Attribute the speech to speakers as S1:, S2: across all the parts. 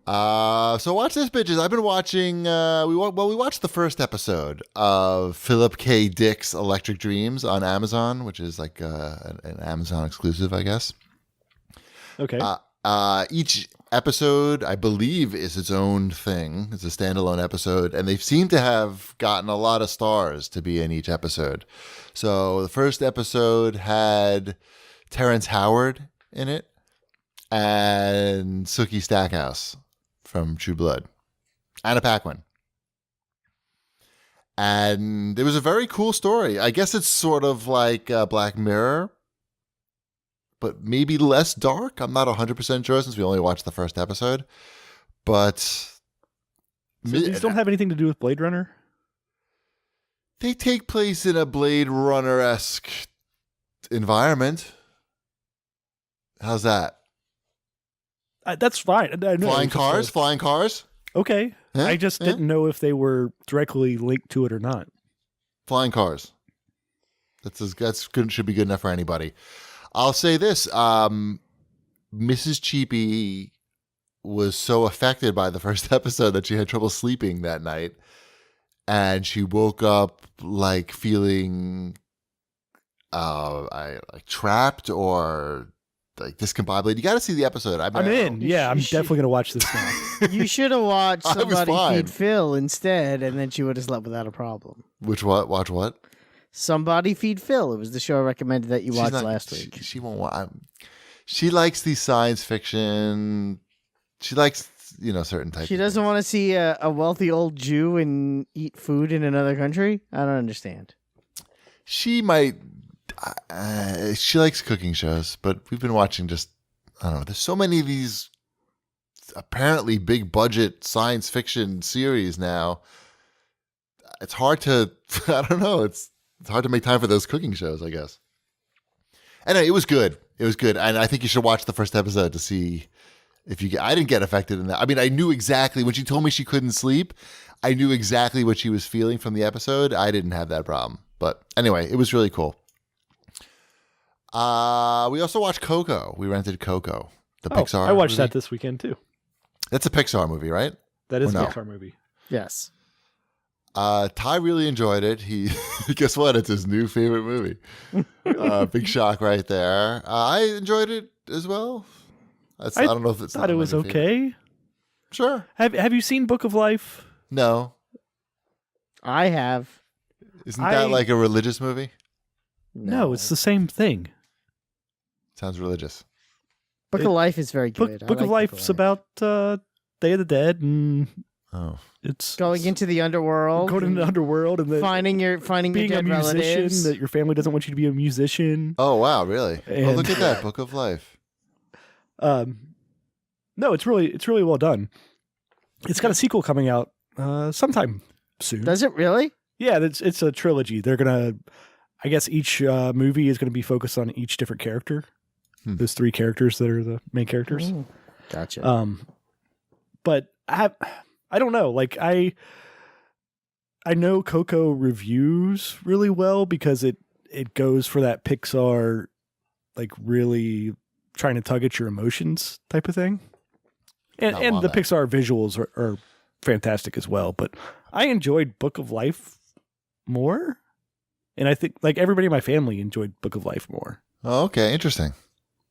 S1: So watch this, bitches. I've been watching. We watched the first episode of Philip K. Dick's Electric Dreams on Amazon, which is like an Amazon exclusive, I guess.
S2: Okay.
S1: Each episode, I believe, is its own thing. It's a standalone episode, and they seem to have gotten a lot of stars to be in each episode. So the first episode had Terrence Howard in it and Sookie Stackhouse from True Blood, Anna Paquin. And it was a very cool story. I guess it's sort of like Black Mirror, but maybe less dark. I'm not 100% sure since we only watched the first episode. But
S2: so these don't have anything to do with Blade Runner?
S1: They take place in a Blade Runner-esque environment. How's that?
S2: That's fine. I know
S1: Flying cars.
S2: Okay. Huh? I just didn't know if they were directly linked to it or not.
S1: Flying cars. That's good. Should be good enough for anybody. I'll say this. Mrs. Cheapy was so affected by the first episode that she had trouble sleeping that night. And she woke up like feeling like trapped or like discombobulated. You got to see the episode.
S2: I'm in. Yeah, I'm definitely going to watch this now.
S3: You should have watched Somebody Feed Phil instead, and then she would have slept without a problem.
S1: Which what? Watch what?
S3: Somebody Feed Phil. It was the show I recommended that you watched last week.
S1: She won't watch. She likes the science fiction. She likes, certain types.
S3: She doesn't want to see a wealthy old Jew and eat food in another country? I don't understand.
S1: She might. She likes cooking shows, but we've been watching I don't know. There's so many of these apparently big budget science fiction series now. It's hard to, I don't know. It's hard to make time for those cooking shows, I guess. Anyway, it was good. And I think you should watch the first episode to see if you get, I didn't get affected in that. I mean, I knew exactly when she told me she couldn't sleep, I knew exactly what she was feeling from the episode. I didn't have that problem. But anyway, it was really cool. We also watched Coco. We rented Coco, the Pixar.
S2: I watched
S1: movie.
S2: that this weekend too.
S1: That's a Pixar movie, right?
S2: That is a Pixar movie.
S3: Yes.
S1: Ty really enjoyed it. He guess what? It's his new favorite movie. Big shock right there. I enjoyed it as well. I don't know if it's.
S2: Thought it was okay.
S1: Favorite. Sure.
S2: Have you seen Book of Life?
S1: No.
S3: I have.
S1: Isn't that like a religious movie?
S2: No, it's the same thing.
S1: Sounds religious.
S3: Book of Life is very good.
S2: Book of Life's about Day of the Dead, and it's
S3: going into the underworld.
S2: Going into the underworld, and
S3: finding your
S2: being
S3: dead
S2: a musician.
S3: relatives.
S2: That your family doesn't want you to be a musician.
S1: Oh wow, really?
S2: And,
S1: look at that Book of Life.
S2: No, it's really well done. It's got a sequel coming out sometime soon.
S3: Does it really?
S2: Yeah, it's a trilogy. They're gonna, I guess each movie is going to be focused on each different character. Those three characters that are the main characters.
S3: Gotcha.
S2: But I don't know. Like I know Coco reviews really well because it goes for that Pixar, like really trying to tug at your emotions type of thing. And the Pixar visuals are fantastic as well. But I enjoyed Book of Life more. And I think like everybody in my family enjoyed Book of Life more.
S1: Oh, okay. Interesting.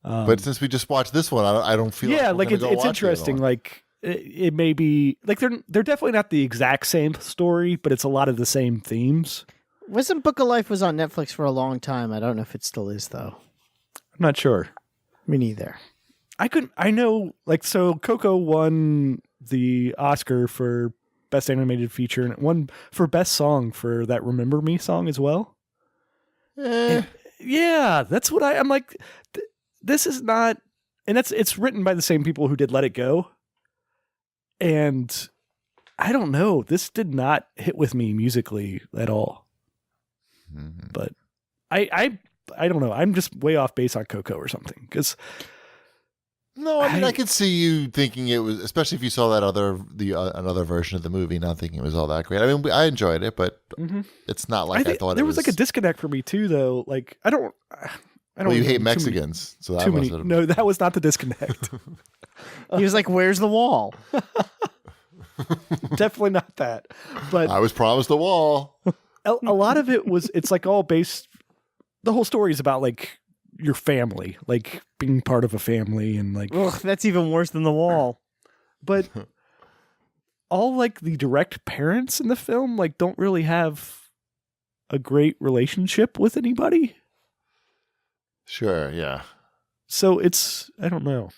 S1: But since we just watched this one, I don't feel like
S2: it's interesting. Like it may be like they're definitely not the exact same story, but it's a lot of the same themes.
S3: Wasn't Book of Life was on Netflix for a long time? I don't know if it still is though.
S2: I'm not sure.
S3: Me neither.
S2: I know like so Coco won the Oscar for Best Animated Feature and it won for Best Song for that Remember Me song as well. Yeah, that's what I'm like. This is not, and it's written by the same people who did Let It Go. And I don't know, this did not hit with me musically at all. Mm-hmm. But I don't know. I'm just way off base on Coco or something. Because
S1: no, I mean I could see you thinking it was, especially if you saw that another version of the movie, not thinking it was all that great. I mean, I enjoyed it, but it's not like I thought.
S2: There was like a disconnect for me too, though. Like I don't
S1: Well, you
S2: know,
S1: hate
S2: too
S1: Mexicans, so that
S2: Too
S1: must
S2: many.
S1: have.
S2: No, that was not the disconnect.
S3: He was like, "Where's the wall?"
S2: Definitely not that. But
S1: I was promised a wall.
S2: a lot of it was, it's like all based, the whole story is about like your family, like being part of a family and like,
S3: Ugh, that's even worse than the wall.
S2: but all like the direct parents in the film like don't really have a great relationship with anybody.
S1: Sure, yeah.
S2: So it's, I don't know.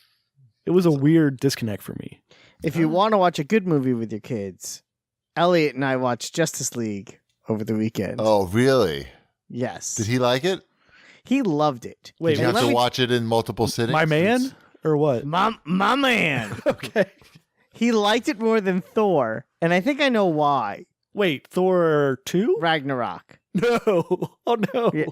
S2: It was a weird disconnect for me.
S3: If you want to watch a good movie with your kids, Elliot and I watched Justice League over the weekend.
S1: Oh, really?
S3: Yes.
S1: Did he like it?
S3: He loved it.
S2: Wait,
S1: Did you
S3: And
S1: have
S3: let
S1: to
S3: me-
S1: watch it in multiple sittings?
S2: My man or what?
S3: My man.
S2: Okay.
S3: He liked it more than Thor, and I think I know why.
S2: Wait, Thor 2?
S3: Ragnarok.
S2: No. Oh no.
S3: Yeah.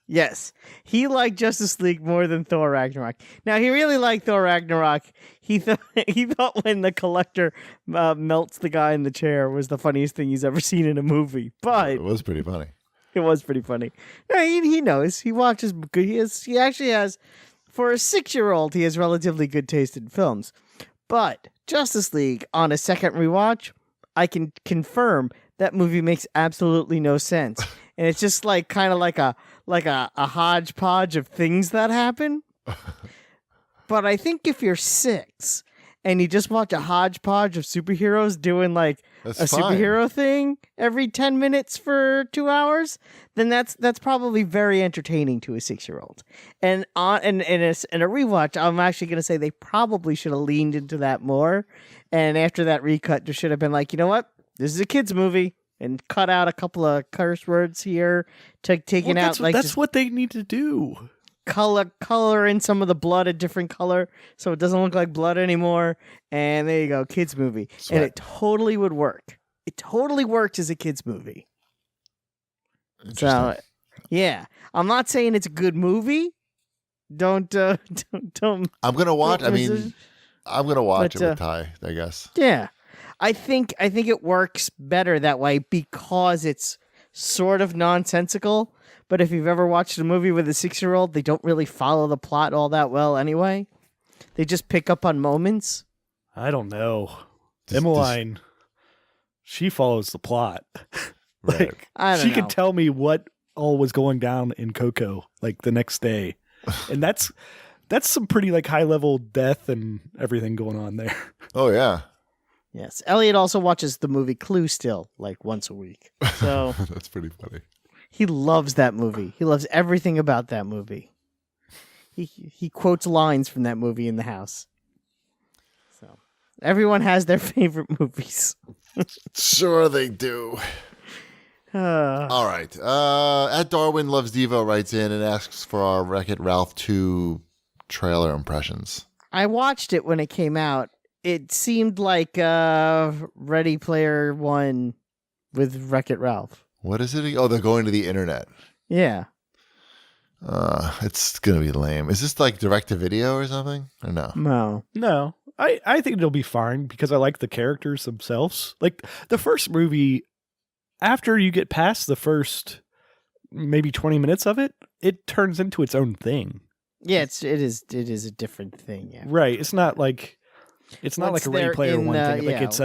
S3: Yes. He liked Justice League more than Thor Ragnarok. Now, he really liked Thor Ragnarok. He thought when the Collector melts the guy in the chair was the funniest thing he's ever seen in a movie. But
S1: It was pretty funny.
S3: it was pretty funny. No, he knows. He watches good. He actually has, for a 6-year-old, he has relatively good taste in films. But Justice League, on a second rewatch, I can confirm that movie makes absolutely no sense. And it's just like kind of like a hodgepodge of things that happen. But I think if you're 6 and you just watch a hodgepodge of superheroes doing like
S1: That's
S3: a
S1: fine.
S3: superhero thing every 10 minutes for 2 hours, then that's probably very entertaining to a 6-year-old. And in a rewatch, I'm actually going to say they probably should have leaned into that more. And after that recut, there should have been like, you know what? This is a kids movie, and cut out a couple of curse words here, taking
S2: Well,
S3: out like
S2: that's
S3: just
S2: what they need to do.
S3: color in some of the blood a different color so it doesn't look like blood anymore. And there you go, kids movie.
S1: Sweat.
S3: And it totally would work. It totally worked as a kids movie.
S1: Interesting.
S3: So yeah, I'm not saying it's a good movie. Don't
S1: I'm gonna watch. I
S3: Don't
S1: mean,
S3: resist.
S1: I'm gonna watch
S3: But,
S1: it with Ty, I guess.
S3: Yeah. I think it works better that way because it's sort of nonsensical. But if you've ever watched a movie with a 6-year-old, they don't really follow the plot all that well anyway. They just pick up on moments.
S2: I don't know.
S1: Does-
S2: Emmeline, she follows the plot.
S1: Right.
S2: Like
S3: I don't
S2: she
S3: know.
S2: could tell me what all was going down in Coco like the next day. And that's some pretty like high level death and everything going on there.
S1: Oh yeah.
S3: Yes. Elliot also watches the movie Clue still, like once a week. So
S1: That's pretty funny.
S3: he loves that movie. He loves everything about that movie. He quotes lines from that movie in the house. So everyone has their favorite movies.
S1: Sure they do. All right. At Darwin Loves Devo writes in and asks for our Wreck-It Ralph 2 trailer impressions.
S3: I watched it when it came out. It seemed like Ready Player One with Wreck-It Ralph.
S1: What is it? Oh, they're going to the internet.
S3: Yeah.
S1: It's gonna be lame. Is this like direct to video or something? Or no?
S3: No.
S2: No. I think it'll be fine because I like the characters themselves. Like the first movie, after you get past the first maybe 20 minutes of it, it turns into its own thing.
S3: Yeah, it is a different thing. Yeah.
S2: Right. It's not like
S3: Once
S2: a Ready
S3: they're
S2: Player
S3: in,
S2: One thing. Like
S3: yeah.
S2: it's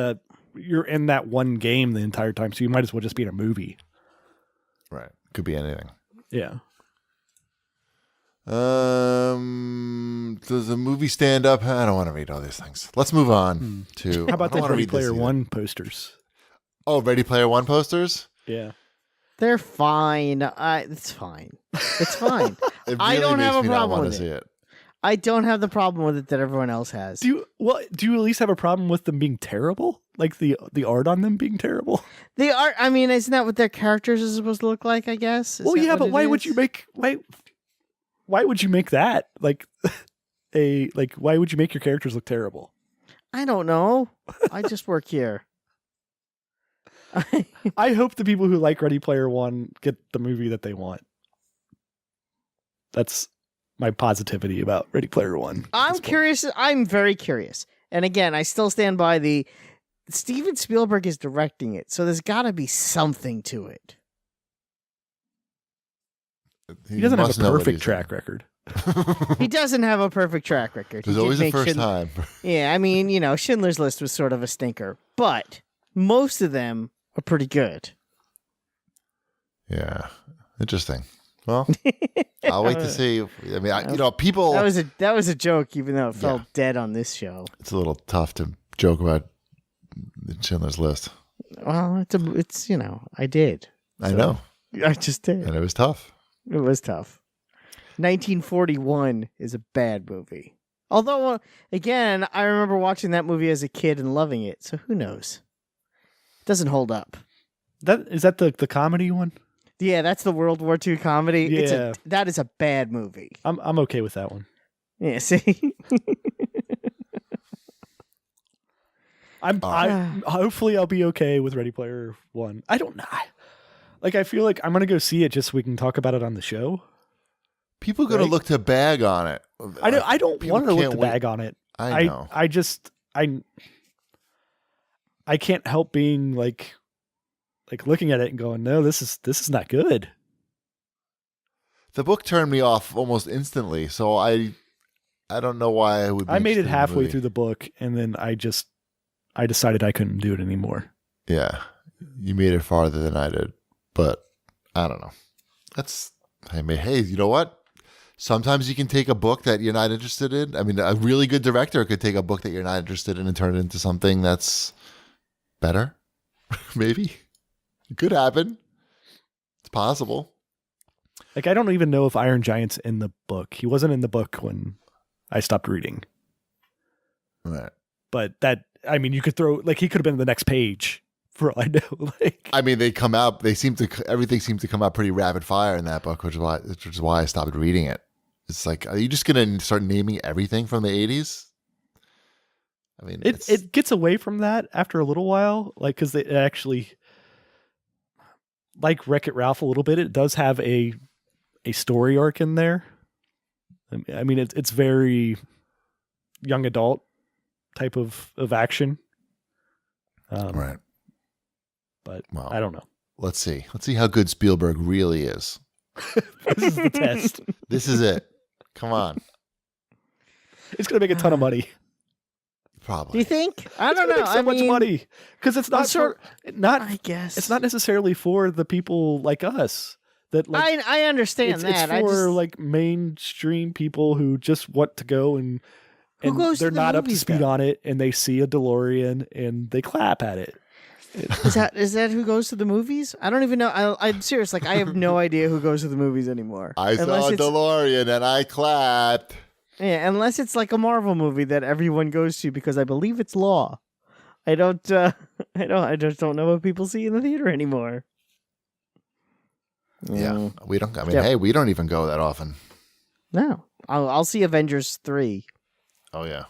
S2: you're in that one game the entire time, so you might as well just be in a movie.
S1: Right. Could be anything.
S2: Yeah.
S1: Does the movie stand up? I don't want to read all these things. Let's move on to.
S2: How about
S1: I don't
S2: the
S1: wanna
S2: Ready
S1: read this
S2: Player
S1: either.
S2: One posters?
S1: Oh, Ready Player One posters.
S2: Yeah.
S3: They're fine. It's fine. It's fine.
S1: It
S3: I
S1: really
S3: don't
S1: makes
S3: have a
S1: me not
S3: problem
S1: wanna
S3: with
S1: see it.
S3: I don't have the problem with it that everyone else has.
S2: Do you at least have a problem with them being terrible? Like the art on them being terrible?
S3: They are. I mean, isn't that what their characters are supposed to look like? I guess. Is
S2: Well,
S3: that
S2: yeah,
S3: what
S2: but
S3: it
S2: why would
S3: is?
S2: you make why would you make that like why would you make your characters look terrible?
S3: I don't know. I just work here.
S2: I hope the people who like Ready Player One get the movie that they want. That's my positivity about Ready Player One. at
S3: I'm
S2: this point.
S3: curious. I'm very curious. And again, I still stand by the Steven Spielberg is directing it, so there's got to be something to it.
S2: He doesn't have
S1: must
S2: a
S1: know what
S2: perfect
S1: he's
S2: track
S1: doing.
S2: record.
S3: He doesn't have a perfect track record.
S1: There's
S3: He did
S1: always a
S3: make
S1: first time.
S3: Yeah, I mean, Schindler's List was sort of a stinker, but most of them are pretty good.
S1: Yeah. Interesting. Well, I'll wait to see. I mean, people.
S3: That was a joke, even though it felt dead on this show.
S1: It's a little tough to joke about Schindler's List.
S3: Well, it's I did.
S1: I know.
S3: I just did.
S1: And it was tough.
S3: It was tough. 1941 is a bad movie. Although, again, I remember watching that movie as a kid and loving it. So who knows? It doesn't hold up.
S2: Is that the comedy one?
S3: Yeah, that's the World War II comedy.
S2: Yeah.
S3: That is a bad movie.
S2: I'm okay with that one.
S3: Yeah, see?
S2: Hopefully I'll be okay with Ready Player One. I don't know. I feel like I'm gonna go see it just so we can talk about it on the show.
S1: People are going to look to bag on it.
S2: I don't want to look to
S1: wait.
S2: bag on it.
S1: I know.
S2: I can't help being like looking at it and going, no, this is not good.
S1: The book turned me off almost instantly, so I don't know why I would.
S2: I made it halfway through the book, and then I decided I couldn't do it anymore.
S1: Yeah, you made it farther than I did, but I don't know. Hey, you know what? Sometimes you can take a book that you're not interested in. I mean, a really good director could take a book that you're not interested in and turn it into something that's better. Maybe. It could happen. It's possible.
S2: I don't even know if Iron Giant's in the book. He wasn't in the book when I stopped reading.
S1: Right.
S2: But you could throw, he could have been the next page for all I know.
S1: I mean, everything seems to come out pretty rapid fire in that book, which is why I stopped reading it. It's like, are you just going to start naming everything from the 80s? I mean,
S2: it gets away from that after a little while, because they actually, like Wreck-It Ralph a little bit, it does have a story arc in there. I mean, it's very young adult type of action.
S1: Right.
S2: But I don't know.
S1: Let's see. Let's see how good Spielberg really is.
S2: This is the test.
S1: This is it. Come on.
S2: It's going to make a ton of money.
S1: Probably.
S3: Do you think? I don't know.
S2: Make so much money because it's not
S3: I guess
S2: it's not necessarily for the people like us. That
S3: I understand that.
S2: It's for mainstream people who just want to go and they're not up to speed on it, and they see a DeLorean and they clap at it.
S3: Is that who goes to the movies? I don't even know. I'm serious. I have no idea who goes to the movies anymore.
S1: I saw a DeLorean and I clapped.
S3: Yeah, unless it's like a Marvel movie that everyone goes to because I believe it's law. I just don't know what people see in the theater anymore.
S1: Yeah, we don't. I mean, hey, we don't even go that often.
S3: No, I'll see Avengers 3.
S1: Oh yeah.